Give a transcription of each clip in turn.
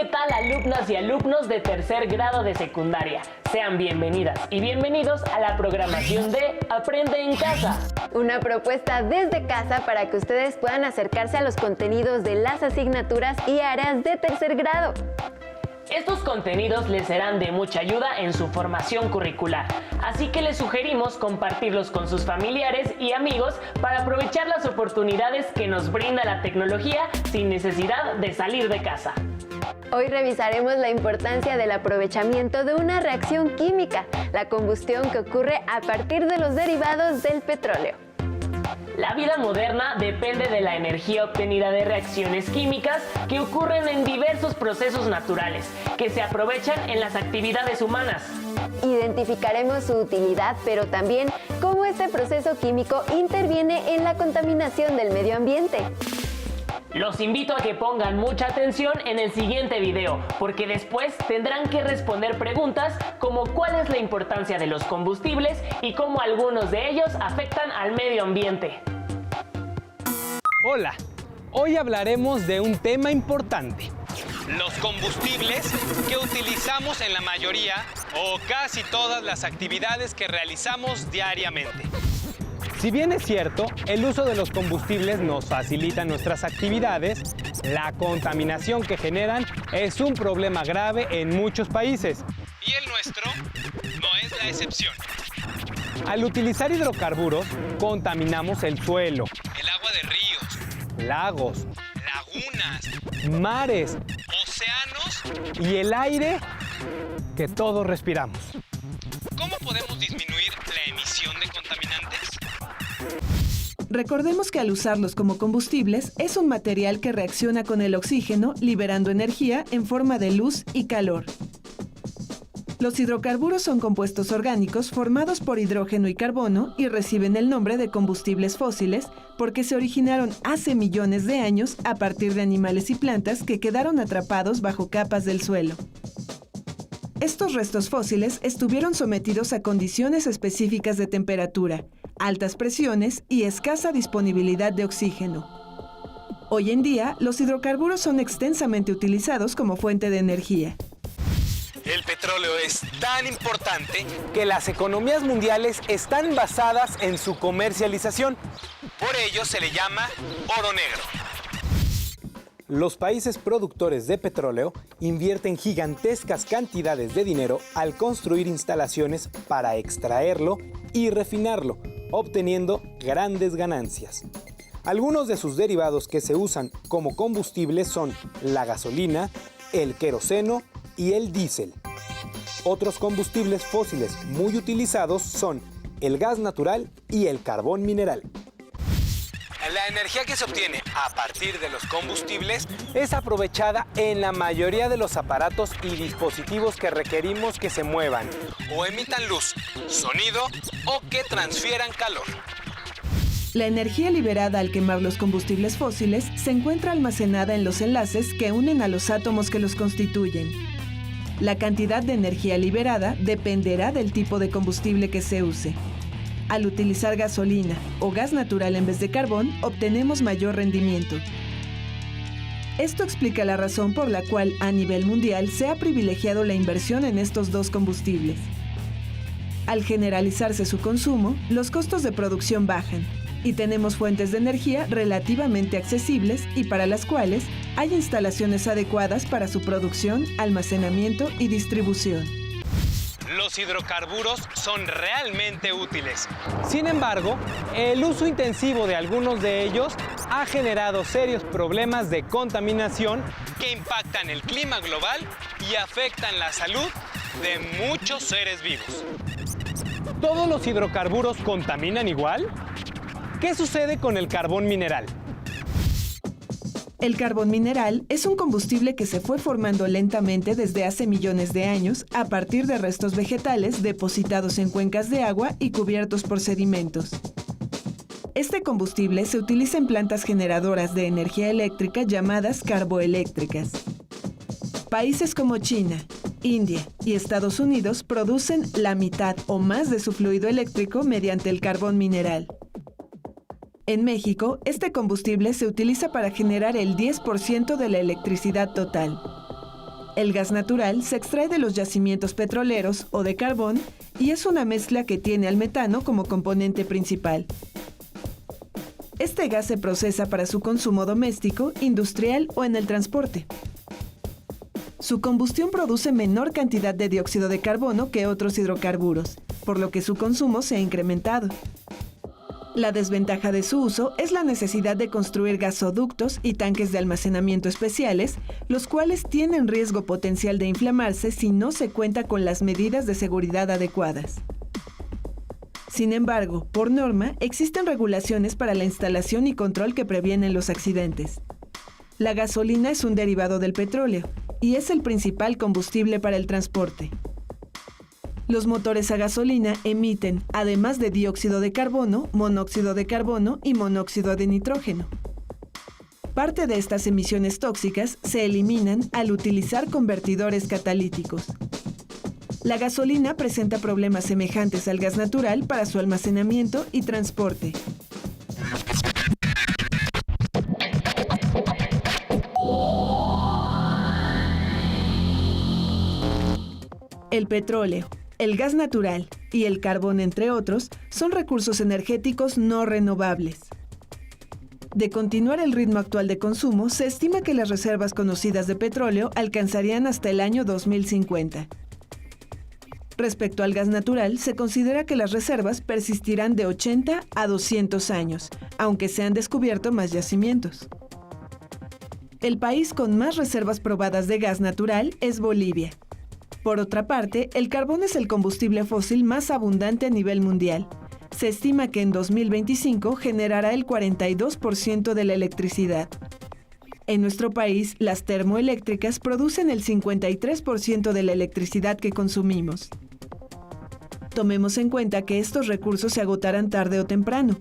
¿Qué tal, alumnas y alumnos de tercer grado de secundaria? Sean bienvenidas y bienvenidos a la programación de Aprende en Casa. Una propuesta desde casa para que ustedes puedan acercarse a los contenidos de las asignaturas y áreas de tercer grado. Estos contenidos les serán de mucha ayuda en su formación curricular, así que les sugerimos compartirlos con sus familiares y amigos para aprovechar las oportunidades que nos brinda la tecnología sin necesidad de salir de casa. Hoy revisaremos la importancia del aprovechamiento de una reacción química, la combustión que ocurre a partir de los derivados del petróleo. La vida moderna depende de la energía obtenida de reacciones químicas que ocurren en diversos procesos naturales, que se aprovechan en las actividades humanas. Identificaremos su utilidad, pero también cómo este proceso químico interviene en la contaminación del medio ambiente. Los invito a que pongan mucha atención en el siguiente video, porque después tendrán que responder preguntas como cuál es la importancia de los combustibles y cómo algunos de ellos afectan al medio ambiente. Hola, hoy hablaremos de un tema importante: los combustibles que utilizamos en la mayoría o casi todas las actividades que realizamos diariamente. Si bien es cierto, el uso de los combustibles nos facilita nuestras actividades, la contaminación que generan es un problema grave en muchos países. Y el nuestro no es la excepción. Al utilizar hidrocarburos, contaminamos el suelo, el agua de ríos, lagos, lagunas, mares, océanos y el aire que todos respiramos. ¿Cómo podemos disminuir la emisión de contaminantes? Recordemos que al usarlos como combustibles es un material que reacciona con el oxígeno, liberando energía en forma de luz y calor. Los hidrocarburos son compuestos orgánicos formados por hidrógeno y carbono y reciben el nombre de combustibles fósiles porque se originaron hace millones de años a partir de animales y plantas que quedaron atrapados bajo capas del suelo. Estos restos fósiles estuvieron sometidos a condiciones específicas de temperatura, altas presiones y escasa disponibilidad de oxígeno. Hoy en día, los hidrocarburos son extensamente utilizados como fuente de energía. El petróleo es tan importante que las economías mundiales están basadas en su comercialización. Por ello se le llama oro negro. Los países productores de petróleo invierten gigantescas cantidades de dinero al construir instalaciones para extraerlo y refinarlo, obteniendo grandes ganancias. Algunos de sus derivados que se usan como combustibles son la gasolina, el queroseno y el diésel. Otros combustibles fósiles muy utilizados son el gas natural y el carbón mineral. La energía que se obtiene a partir de los combustibles es aprovechada en la mayoría de los aparatos y dispositivos que requerimos que se muevan o emitan luz, sonido o que transfieran calor. La energía liberada al quemar los combustibles fósiles se encuentra almacenada en los enlaces que unen a los átomos que los constituyen. La cantidad de energía liberada dependerá del tipo de combustible que se use. Al utilizar gasolina o gas natural en vez de carbón, obtenemos mayor rendimiento. Esto explica la razón por la cual a nivel mundial se ha privilegiado la inversión en estos dos combustibles. Al generalizarse su consumo, los costos de producción bajan y tenemos fuentes de energía relativamente accesibles y para las cuales hay instalaciones adecuadas para su producción, almacenamiento y distribución. Los hidrocarburos son realmente útiles. Sin embargo, el uso intensivo de algunos de ellos ha generado serios problemas de contaminación que impactan el clima global y afectan la salud de muchos seres vivos. ¿Todos los hidrocarburos contaminan igual? ¿Qué sucede con el carbón mineral? El carbón mineral es un combustible que se fue formando lentamente desde hace millones de años a partir de restos vegetales depositados en cuencas de agua y cubiertos por sedimentos. Este combustible se utiliza en plantas generadoras de energía eléctrica llamadas carboeléctricas. Países como China, India y Estados Unidos producen la mitad o más de su fluido eléctrico mediante el carbón mineral. En México, este combustible se utiliza para generar el 10% de la electricidad total. El gas natural se extrae de los yacimientos petroleros o de carbón y es una mezcla que tiene al metano como componente principal. Este gas se procesa para su consumo doméstico, industrial o en el transporte. Su combustión produce menor cantidad de dióxido de carbono que otros hidrocarburos, por lo que su consumo se ha incrementado. La desventaja de su uso es la necesidad de construir gasoductos y tanques de almacenamiento especiales, los cuales tienen riesgo potencial de inflamarse si no se cuenta con las medidas de seguridad adecuadas. Sin embargo, por norma, existen regulaciones para la instalación y control que previenen los accidentes. La gasolina es un derivado del petróleo y es el principal combustible para el transporte. Los motores a gasolina emiten, además de dióxido de carbono, monóxido de carbono y monóxido de nitrógeno. Parte de estas emisiones tóxicas se eliminan al utilizar convertidores catalíticos. La gasolina presenta problemas semejantes al gas natural para su almacenamiento y transporte. El petróleo, el gas natural y el carbón, entre otros, son recursos energéticos no renovables. De continuar el ritmo actual de consumo, se estima que las reservas conocidas de petróleo alcanzarían hasta el año 2050. Respecto al gas natural, se considera que las reservas persistirán de 80 a 200 años, aunque se han descubierto más yacimientos. El país con más reservas probadas de gas natural es Bolivia. Por otra parte, el carbón es el combustible fósil más abundante a nivel mundial. Se estima que en 2025 generará el 42% de la electricidad. En nuestro país, las termoeléctricas producen el 53% de la electricidad que consumimos. Tomemos en cuenta que estos recursos se agotarán tarde o temprano,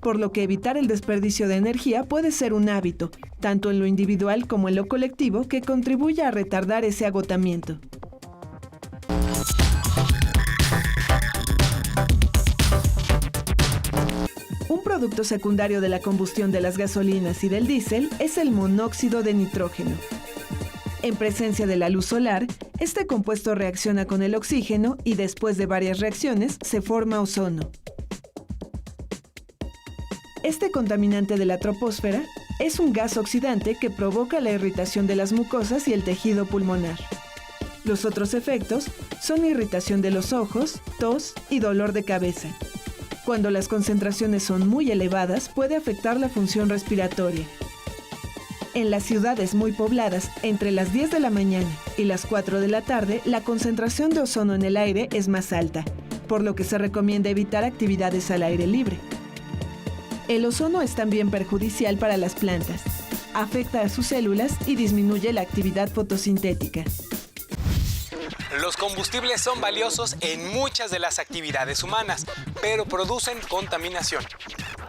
por lo que evitar el desperdicio de energía puede ser un hábito, tanto en lo individual como en lo colectivo, que contribuya a retardar ese agotamiento. Un producto secundario de la combustión de las gasolinas y del diésel es el monóxido de nitrógeno. En presencia de la luz solar, este compuesto reacciona con el oxígeno y después de varias reacciones se forma ozono. Este contaminante de la troposfera es un gas oxidante que provoca la irritación de las mucosas y el tejido pulmonar. Los otros efectos son irritación de los ojos, tos y dolor de cabeza. Cuando las concentraciones son muy elevadas, puede afectar la función respiratoria. En las ciudades muy pobladas, entre las 10 de la mañana y las 4 de la tarde, la concentración de ozono en el aire es más alta, por lo que se recomienda evitar actividades al aire libre. El ozono es también perjudicial para las plantas. Afecta a sus células y disminuye la actividad fotosintética. Los combustibles son valiosos en muchas de las actividades humanas, pero producen contaminación.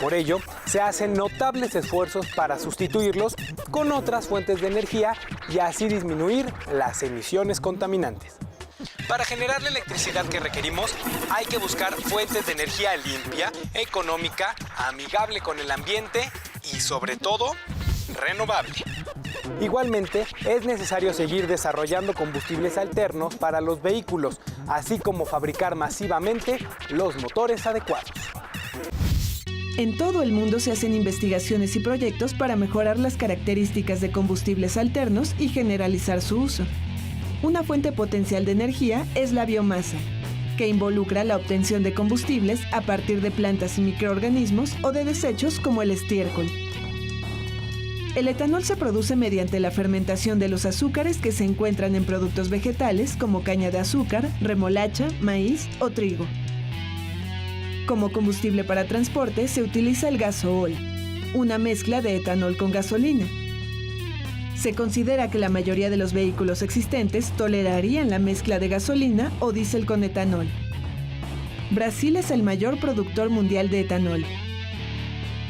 Por ello, se hacen notables esfuerzos para sustituirlos con otras fuentes de energía y así disminuir las emisiones contaminantes. Para generar la electricidad que requerimos, hay que buscar fuentes de energía limpia, económica, amigable con el ambiente y, sobre todo, renovable. Igualmente, es necesario seguir desarrollando combustibles alternos para los vehículos, así como fabricar masivamente los motores adecuados. En todo el mundo se hacen investigaciones y proyectos para mejorar las características de combustibles alternos y generalizar su uso. Una fuente potencial de energía es la biomasa, que involucra la obtención de combustibles a partir de plantas y microorganismos o de desechos como el estiércol. El etanol se produce mediante la fermentación de los azúcares que se encuentran en productos vegetales como caña de azúcar, remolacha, maíz o trigo. Como combustible para transporte se utiliza el gasool, una mezcla de etanol con gasolina. Se considera que la mayoría de los vehículos existentes tolerarían la mezcla de gasolina o diésel con etanol. Brasil es el mayor productor mundial de etanol.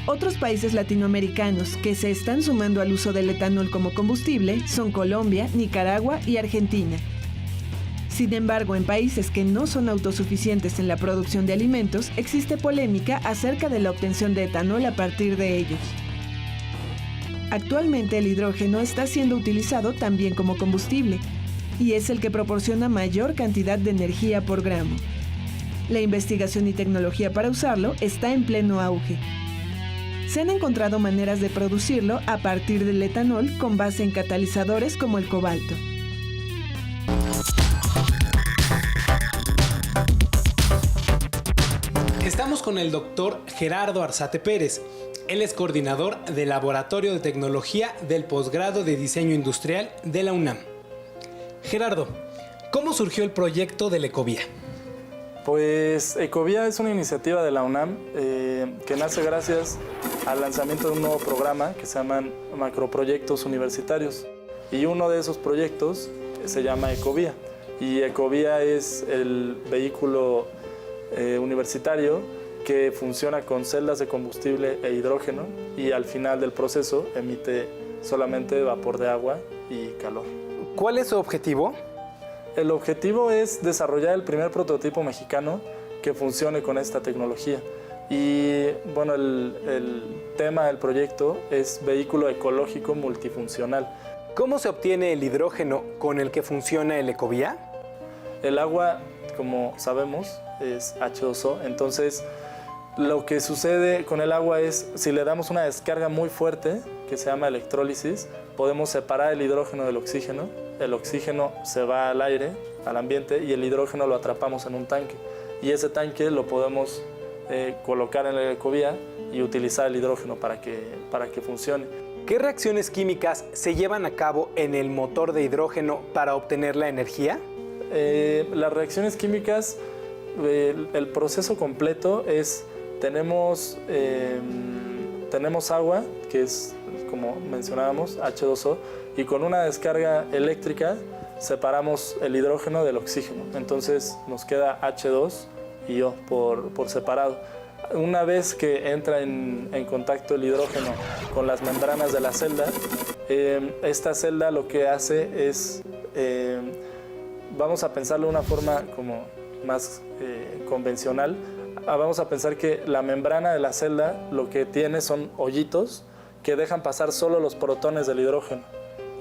Otros países latinoamericanos que se están sumando al uso del etanol como combustible son Colombia, Nicaragua y Argentina. Sin embargo, en países que no son autosuficientes en la producción de alimentos, existe polémica acerca de la obtención de etanol a partir de ellos. Actualmente el hidrógeno está siendo utilizado también como combustible, y es el que proporciona mayor cantidad de energía por gramo. La investigación y tecnología para usarlo está en pleno auge. Se han encontrado maneras de producirlo a partir del etanol con base en catalizadores como el cobalto. Estamos con el doctor Gerardo Arzate Pérez. Él es coordinador del Laboratorio de Tecnología del Posgrado de Diseño Industrial de la UNAM. Gerardo, ¿cómo surgió el proyecto del Ecovía? Pues Ecovía es una iniciativa de la UNAM que nace gracias al lanzamiento de un nuevo programa que se llaman macroproyectos universitarios. Y uno de esos proyectos se llama Ecovía. Y Ecovía es el vehículo universitario que funciona con celdas de combustible e hidrógeno y al final del proceso emite solamente vapor de agua y calor. ¿Cuál es su objetivo? El objetivo es desarrollar el primer prototipo mexicano que funcione con esta tecnología. Y bueno, el tema del proyecto es vehículo ecológico multifuncional. ¿Cómo se obtiene el hidrógeno con el que funciona el Ecovía? El agua, como sabemos, es H2O, entonces lo que sucede con el agua es, si le damos una descarga muy fuerte, que se llama electrólisis, podemos separar el hidrógeno del oxígeno. El oxígeno se va al aire, al ambiente, y el hidrógeno lo atrapamos en un tanque. Y ese tanque lo podemos colocar en la Ecovía y utilizar el hidrógeno para que funcione. ¿Qué reacciones químicas se llevan a cabo en el motor de hidrógeno para obtener la energía? Las reacciones químicas, el proceso completo es, tenemos agua, que es, como mencionábamos, H2O, y con una descarga eléctrica separamos el hidrógeno del oxígeno. Entonces nos queda H2 y O por separado. Una vez que entra en contacto el hidrógeno con las membranas de la celda, esta celda lo que hace es, vamos a pensarlo de una forma como más convencional, vamos a pensar que la membrana de la celda lo que tiene son hoyitos que dejan pasar solo los protones del hidrógeno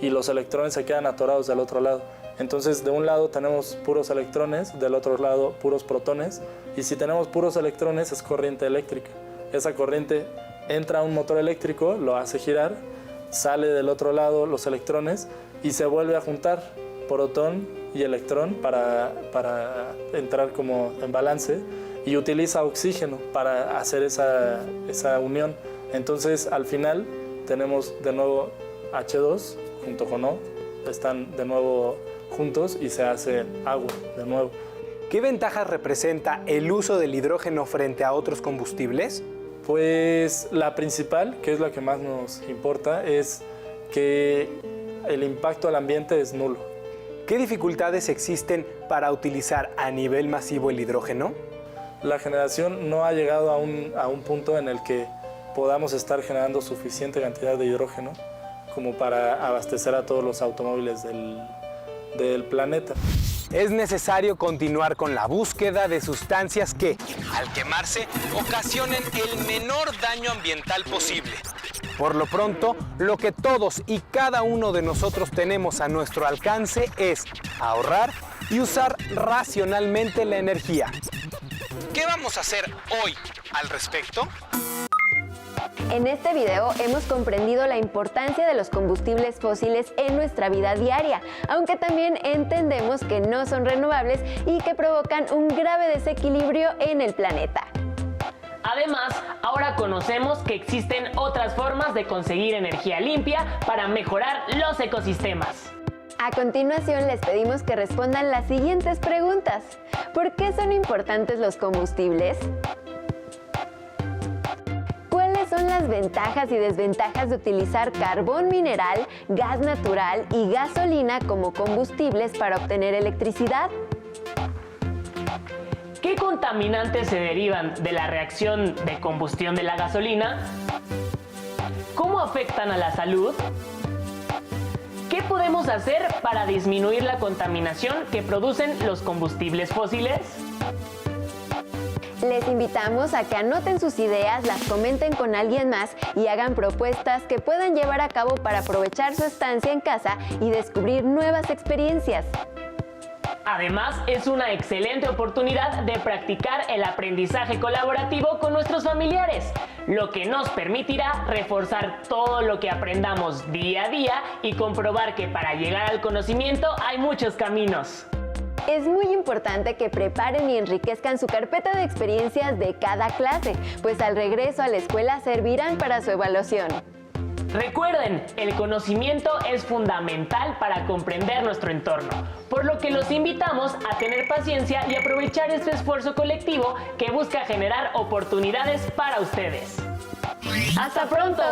y los electrones se quedan atorados del otro lado. Entonces, de un lado tenemos puros electrones, del otro lado puros protones, y si tenemos puros electrones es corriente eléctrica. Esa corriente entra a un motor eléctrico, lo hace girar, sale del otro lado los electrones y se vuelve a juntar protón y electrón para entrar como en balance, y utiliza oxígeno para hacer esa unión. Entonces, al final tenemos de nuevo H2 junto con O, están de nuevo juntos y se hace agua de nuevo. ¿Qué ventajas representa el uso del hidrógeno frente a otros combustibles? Pues la principal, que es la que más nos importa, es que el impacto al ambiente es nulo. ¿Qué dificultades existen para utilizar a nivel masivo el hidrógeno? La generación no ha llegado a un punto en el que podamos estar generando suficiente cantidad de hidrógeno como para abastecer a todos los automóviles del planeta. Es necesario continuar con la búsqueda de sustancias que, al quemarse, ocasionen el menor daño ambiental posible. Por lo pronto, lo que todos y cada uno de nosotros tenemos a nuestro alcance es ahorrar y usar racionalmente la energía. ¿Qué vamos a hacer hoy al respecto? En este video hemos comprendido la importancia de los combustibles fósiles en nuestra vida diaria, aunque también entendemos que no son renovables y que provocan un grave desequilibrio en el planeta. Además, ahora conocemos que existen otras formas de conseguir energía limpia para mejorar los ecosistemas. A continuación les pedimos que respondan las siguientes preguntas. ¿Por qué son importantes los combustibles? ¿Cuáles son las ventajas y desventajas de utilizar carbón mineral, gas natural y gasolina como combustibles para obtener electricidad? ¿Qué contaminantes se derivan de la reacción de combustión de la gasolina? ¿Cómo afectan a la salud? ¿Qué podemos hacer para disminuir la contaminación que producen los combustibles fósiles? Les invitamos a que anoten sus ideas, las comenten con alguien más y hagan propuestas que puedan llevar a cabo para aprovechar su estancia en casa y descubrir nuevas experiencias. Además, es una excelente oportunidad de practicar el aprendizaje colaborativo con nuestros familiares, lo que nos permitirá reforzar todo lo que aprendamos día a día y comprobar que para llegar al conocimiento hay muchos caminos. Es muy importante que preparen y enriquezcan su carpeta de experiencias de cada clase, pues al regreso a la escuela servirán para su evaluación. Recuerden, el conocimiento es fundamental para comprender nuestro entorno, por lo que los invitamos a tener paciencia y aprovechar este esfuerzo colectivo que busca generar oportunidades para ustedes. ¡Hasta pronto!